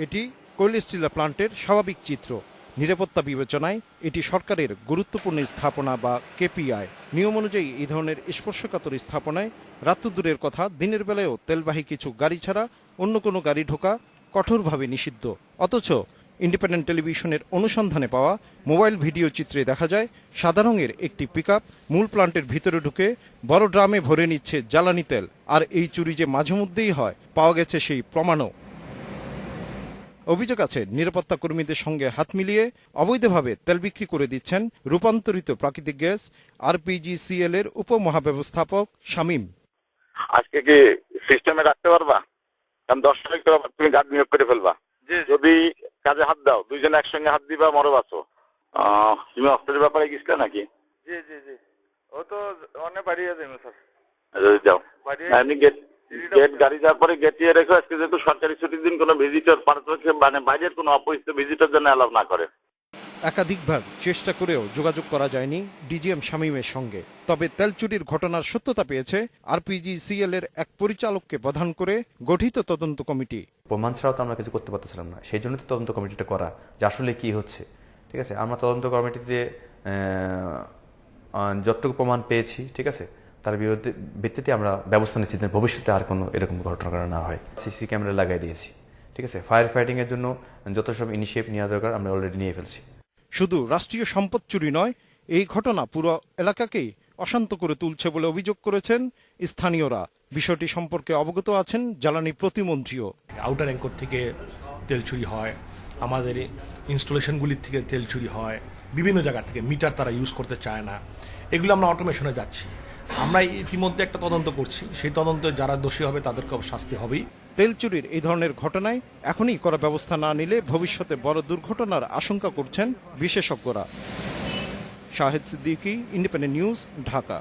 এটি কোয়েল স্টিলার প্লান্টের স্বাভাবিক চিত্র। নিরাপত্তা বিবেচনায় এটি সরকারের গুরুত্বপূর্ণ স্থাপনা বা কেপিআই। নিয়ম অনুযায়ী এই ধরনের স্পর্শকাতর স্থাপনায় রাত্রিদূরের কথা দিনের বেলায়ও তেলবাহী কিছু গাড়ি ছাড়া অন্য কোনো গাড়ি ঢোকা কঠোরভাবে নিষিদ্ধ। অথচ ইন্ডিপেন্ডেন্ট টেলিভিশনের অনুসন্ধানে পাওয়া মোবাইল ভিডিও চিত্রে দেখা যায় সাদা রঙের একটি পিকআপ মূল প্লান্টের ভিতরে ঢুকে বড় ড্রামে ভরে নিচ্ছে জ্বালানি তেল। আর এই চুরি যে মাঝে মধ্যেই হয়, পাওয়া গেছে সেই প্রমাণও। অভিযোগ আছে নিরাপত্তা কর্মীদের সঙ্গে হাত মিলিয়ে অবৈধভাবে তেল বিক্রি করে দিচ্ছেন রূপান্তরিত প্রাকৃতিক গ্যাস আরপিজিসিএল এর উপমহাব্যবস্থাপক শামীম। আজকে কি সিস্টেমে রাখতে পারবা? কারণ 10 তারিখ তো তুমি গার্ড নিয়োগ করে ফেলবা। যদি কাজে হাত দাও, দুইজনে একসঙ্গে হাত দিবা, মরে বাঁচো। তুমি অস্ত্রের ব্যাপারে গেছিলে নাকি? জি জি জি, ও তো অনেক বাড়িয়ে দেবে স্যার। যাও এমনি গেট গাড়ি যাওয়ার পরে গেটিয়ে রেখো। আজকে যেহেতু সরকারি ছুটির দিন, কোনো ভিজিটর মানে বাইরের কোনো অপরিচিত ভিজিটর যেন অ্যালাউ না করে। একাধিকবার চেষ্টা করেও যোগাযোগ করা যায়নি ডিজিএম শামীমের সঙ্গে। তবে তেল চুরির ঘটনার সত্যতা পেয়েছে আরপিজিসিএল এর এক পরিচালককে প্রধান করে গঠিত তদন্ত কমিটি। প্রমাণ ছাড়াও তো আমরা কিছু করতে পারতেছিলাম না, সেই জন্য তো তদন্ত কমিটিটা করা, যে আসলে কি হচ্ছে। ঠিক আছে, আমরা তদন্ত কমিটিতে যতটুকু প্রমাণ পেয়েছি, ঠিক আছে, তার ভিত্তিতে আমরা ব্যবস্থা নিচ্ছি যে ভবিষ্যতে আর কোনো এরকম ঘটনা না হয়। সিসি ক্যামেরা লাগাই দিয়েছি, ঠিক আছে। ফায়ার ফাইটিংয়ের জন্য যত সব ইনিশিয়েটিভ নেওয়া দরকার আমরা অলরেডি নিয়ে ফেলছি। শুধু রাষ্ট্রীয় সম্পদ চুরি নয়, এই ঘটনা পুরো এলাকাকেই অশান্ত করে তুলছে বলে অভিযোগ করেছেন স্থানীয়রা। বিষয়টি সম্পর্কে অবগত আছেন জ্বালানি প্রতিমন্ত্রীও। আউটার অ্যাঙ্কর থেকে তেল চুরি হয়, আমাদের ইনস্টলেশনগুলির থেকে তেল চুরি হয়, বিভিন্ন জায়গা থেকে মিটার তারা ইউজ করতে চায় না। এগুলো আমরা অটোমেশনে যাচ্ছি। আমরা ইতিমধ্যে একটা তদন্ত করছি, সেই তদন্তে যারা দোষী হবে তাদেরকে শাস্তি হবেই। তেল চুরির এই ধরনের ঘটনায় এখনই করা ব্যবস্থা না নিলে ভবিষ্যতে বড় দুর্ঘটনার আশঙ্কা করছেন বিশেষজ্ঞরা। Shahed Siddiqui, independent news, Dhaka.